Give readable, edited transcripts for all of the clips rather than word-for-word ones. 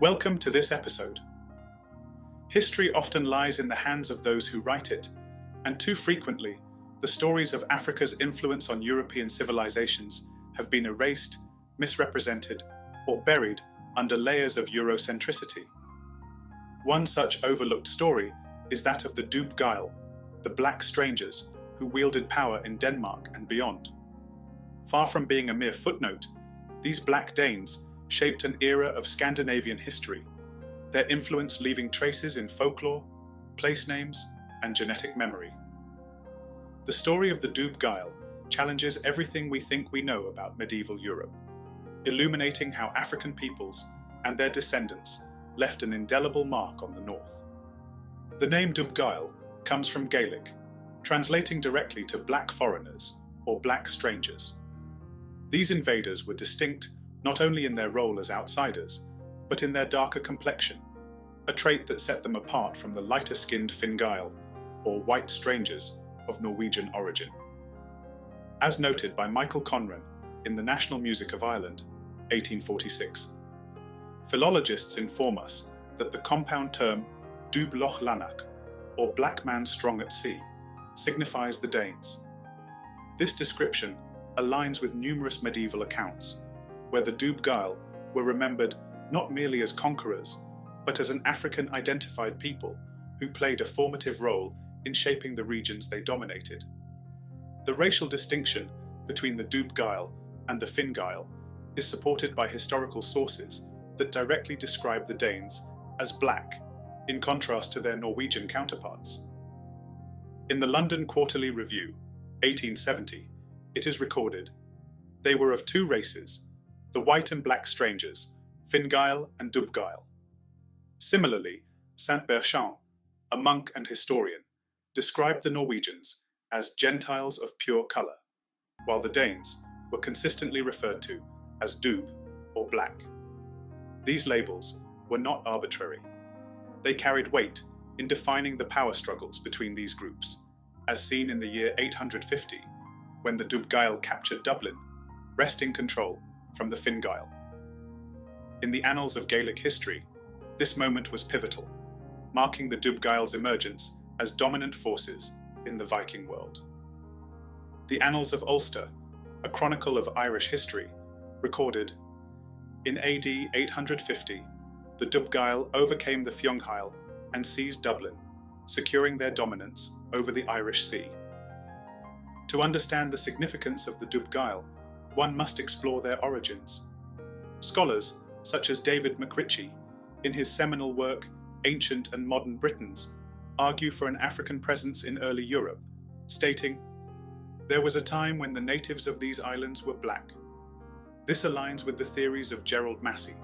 Welcome to this episode. History often lies in the hands of those who write it, and too frequently, the stories of Africa's influence on European civilizations have been erased, misrepresented, or buried under layers of Eurocentricity. One such overlooked story is that of the Dubhgaill, the black strangers who wielded power in Denmark and beyond. Far from being a mere footnote, these Black Danes shaped an era of Scandinavian history, their influence leaving traces in folklore, place names, and genetic memory. The story of the Dubhgaill challenges everything we think we know about medieval Europe, illuminating how African peoples and their descendants left an indelible mark on the north. The name Dubhgaill comes from Gaelic, translating directly to black foreigners or black strangers. These invaders were distinct not only in their role as outsiders, but in their darker complexion, a trait that set them apart from the lighter-skinned Finngaill, or white strangers of Norwegian origin. As noted by Michael Conran in The National Music of Ireland, 1846, philologists inform us that the compound term Dubh Loch Lanach, or black man strong at sea, signifies the Danes. This description aligns with numerous medieval accounts, where the Dubhgaill were remembered not merely as conquerors, but as an African-identified people who played a formative role in shaping the regions they dominated. The racial distinction between the Dubhgaill and the Finngaill is supported by historical sources that directly describe the Danes as black, in contrast to their Norwegian counterparts. In the London Quarterly Review, 1870, it is recorded, "They were of two races, the white and black strangers, Finngaill and Dubhgaill." Similarly, Saint Berchant, a monk and historian, described the Norwegians as Gentiles of pure colour, while the Danes were consistently referred to as Dub or black. These labels were not arbitrary. They carried weight in defining the power struggles between these groups, as seen in the year 850, when the Dubhgaill captured Dublin, wresting control from the Finngaill. In the annals of Gaelic history, this moment was pivotal, marking the Dubhgaill's emergence as dominant forces in the Viking world. The Annals of Ulster, a chronicle of Irish history, recorded, "In AD 850, the Dubhgaill overcame the Finngaill and seized Dublin, securing their dominance over the Irish Sea." To understand the significance of the Dubhgaill, one must explore their origins. Scholars such as David McRitchie, in his seminal work Ancient and Modern Britons, argue for an African presence in early Europe, stating, "There was a time when the natives of these islands were black." This aligns with the theories of Gerald Massey,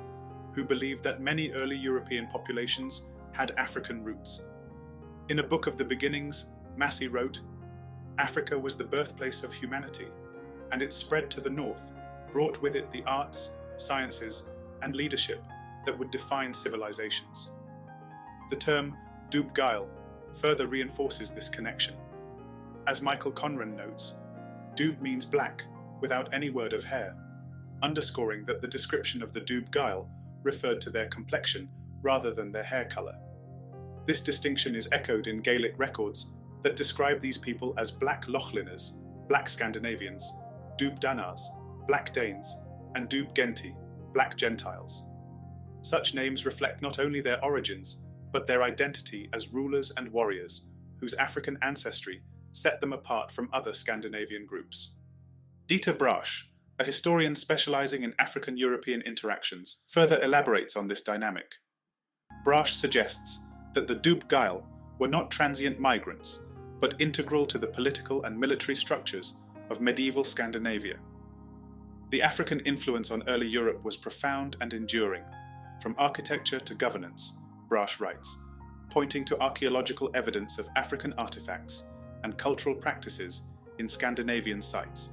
who believed that many early European populations had African roots. In A Book of the Beginnings, Massey wrote, "Africa was the birthplace of humanity, and it spread to the north, brought with it the arts, sciences, and leadership that would define civilizations." The term Dubhgaill further reinforces this connection. As Michael Conran notes, Dub means black without any word of hair, underscoring that the description of the Dubhgaill referred to their complexion rather than their hair colour. This distinction is echoed in Gaelic records that describe these people as black Lochliners, black Scandinavians, Dubdanars, black Danes, and Dubgenti, black Gentiles. Such names reflect not only their origins, but their identity as rulers and warriors, whose African ancestry set them apart from other Scandinavian groups. Dieter Brasch, a historian specializing in African-European interactions, further elaborates on this dynamic. Brasch suggests that the Dubhgaill were not transient migrants, but integral to the political and military structures of medieval Scandinavia. The African influence on early Europe was profound and enduring, from architecture to governance, Brasch writes, pointing to archaeological evidence of African artifacts and cultural practices in Scandinavian sites.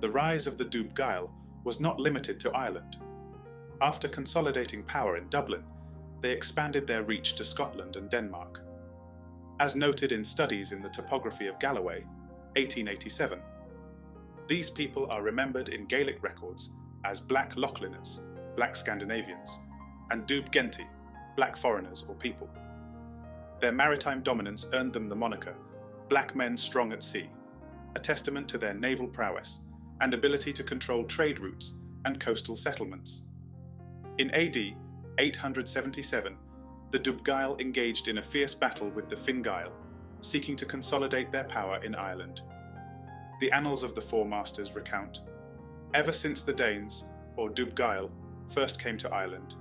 The rise of the Dubhgaill was not limited to Ireland. After consolidating power in Dublin, they expanded their reach to Scotland and Denmark. As noted in Studies in the Topography of Galloway, 1887, these people are remembered in Gaelic records as Black Lochliners, Black Scandinavians, and Dubhgaill, black foreigners or people. Their maritime dominance earned them the moniker Black Men Strong at Sea, a testament to their naval prowess and ability to control trade routes and coastal settlements. In AD 877, the Dubhgaill engaged in a fierce battle with the Dubhgaill, seeking to consolidate their power in Ireland. The annals of the Four Masters recount, ever since the Danes, or Dubhgaill, first came to Ireland,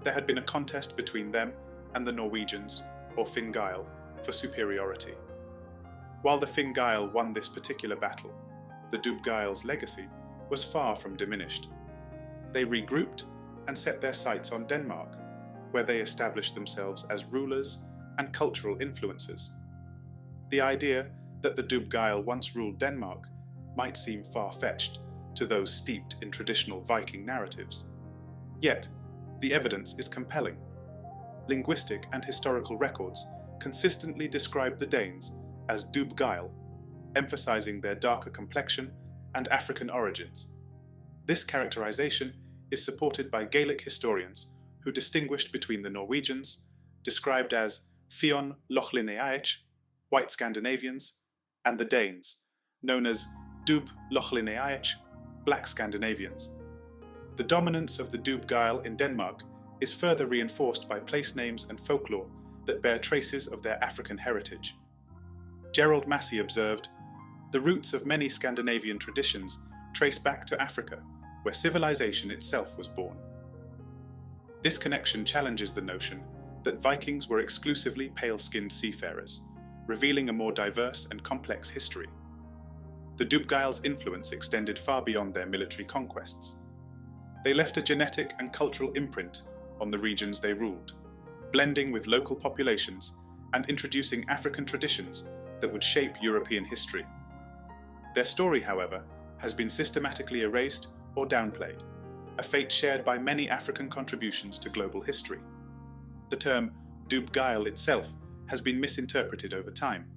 there had been a contest between them and the Norwegians, or Dubhgaill, for superiority. While the Dubhgaill won this particular battle, the Dubhgaill's legacy was far from diminished. They regrouped and set their sights on Denmark, where they established themselves as rulers and cultural influencers. The idea that the Dubhgaill once ruled Denmark might seem far-fetched to those steeped in traditional Viking narratives. Yet, the evidence is compelling. Linguistic and historical records consistently describe the Danes as Dubhgaill, emphasizing their darker complexion and African origins. This characterization is supported by Gaelic historians who distinguished between the Norwegians, described as Fionn Lochlineaich, white Scandinavians, and the Danes, known as Dub Lochlineaich, black Scandinavians. The dominance of the Dubhgaill in Denmark is further reinforced by place names and folklore that bear traces of their African heritage. Gerald Massey observed, "The roots of many Scandinavian traditions trace back to Africa, where civilization itself was born." This connection challenges the notion that Vikings were exclusively pale-skinned seafarers, revealing a more diverse and complex history. The Dubhgaill's influence extended far beyond their military conquests. They left a genetic and cultural imprint on the regions they ruled, blending with local populations and introducing African traditions that would shape European history. Their story, however, has been systematically erased or downplayed, a fate shared by many African contributions to global history. The term Dubhgaill itself has been misinterpreted over time,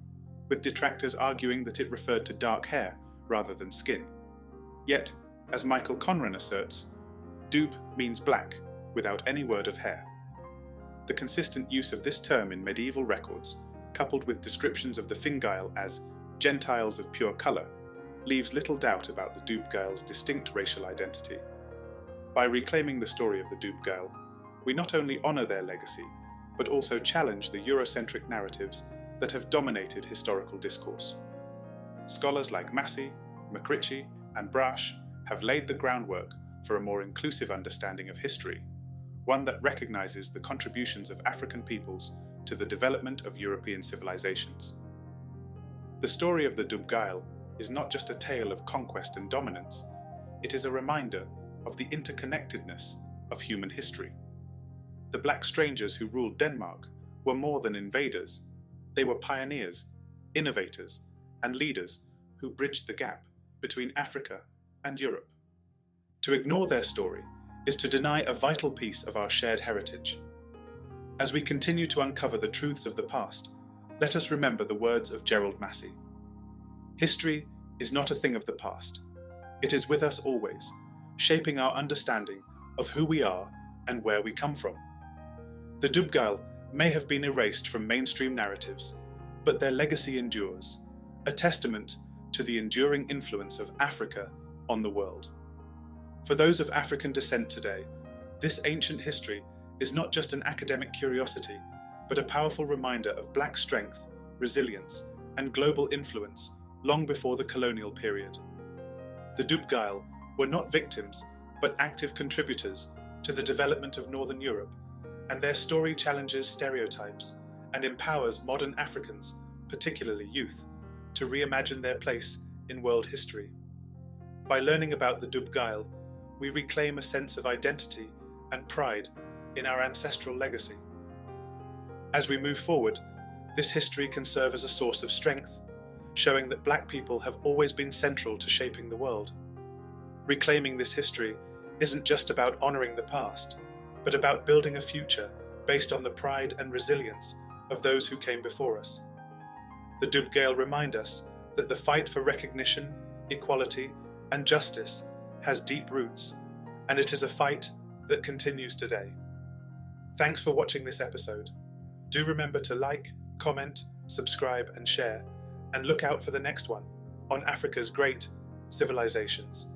with detractors arguing that it referred to dark hair rather than skin. Yet, as Michael Conran asserts, Dub means black, without any word of hair. The consistent use of this term in medieval records, coupled with descriptions of the Dubhgaill as Gentiles of pure colour, leaves little doubt about the Dubhgaill's distinct racial identity. By reclaiming the story of the Dubhgaill, we not only honour their legacy, but also challenge the Eurocentric narratives that have dominated historical discourse. Scholars like Massey, McRitchie, and Brash have laid the groundwork for a more inclusive understanding of history, one that recognises the contributions of African peoples to the development of European civilizations. The story of the Dubhgaill is not just a tale of conquest and dominance, it is a reminder of the interconnectedness of human history. The black strangers who ruled Denmark were more than invaders. They were pioneers, innovators, and leaders who bridged the gap between Africa and Europe. To ignore their story is to deny a vital piece of our shared heritage. As we continue to uncover the truths of the past, let us remember the words of Gerald Massey. History is not a thing of the past. It is with us always, shaping our understanding of who we are and where we come from. The Dubhgaill may have been erased from mainstream narratives, but their legacy endures, a testament to the enduring influence of Africa on the world. For those of African descent today, this ancient history is not just an academic curiosity, but a powerful reminder of black strength, resilience, and global influence long before the colonial period. The Dubhgaill were not victims, but active contributors to the development of Northern Europe, and their story challenges stereotypes and empowers modern Africans, particularly youth, to reimagine their place in world history. By learning about the Dubhgaill, we reclaim a sense of identity and pride in our ancestral legacy. As we move forward, this history can serve as a source of strength, showing that black people have always been central to shaping the world. Reclaiming this history isn't just about honouring the past, but about building a future based on the pride and resilience of those who came before us. The Dubhgaill remind us that the fight for recognition, equality, and justice has deep roots, and it is a fight that continues today. Thanks for watching this episode. Do remember to like, comment, subscribe and share, and look out for the next one on Africa's great civilizations.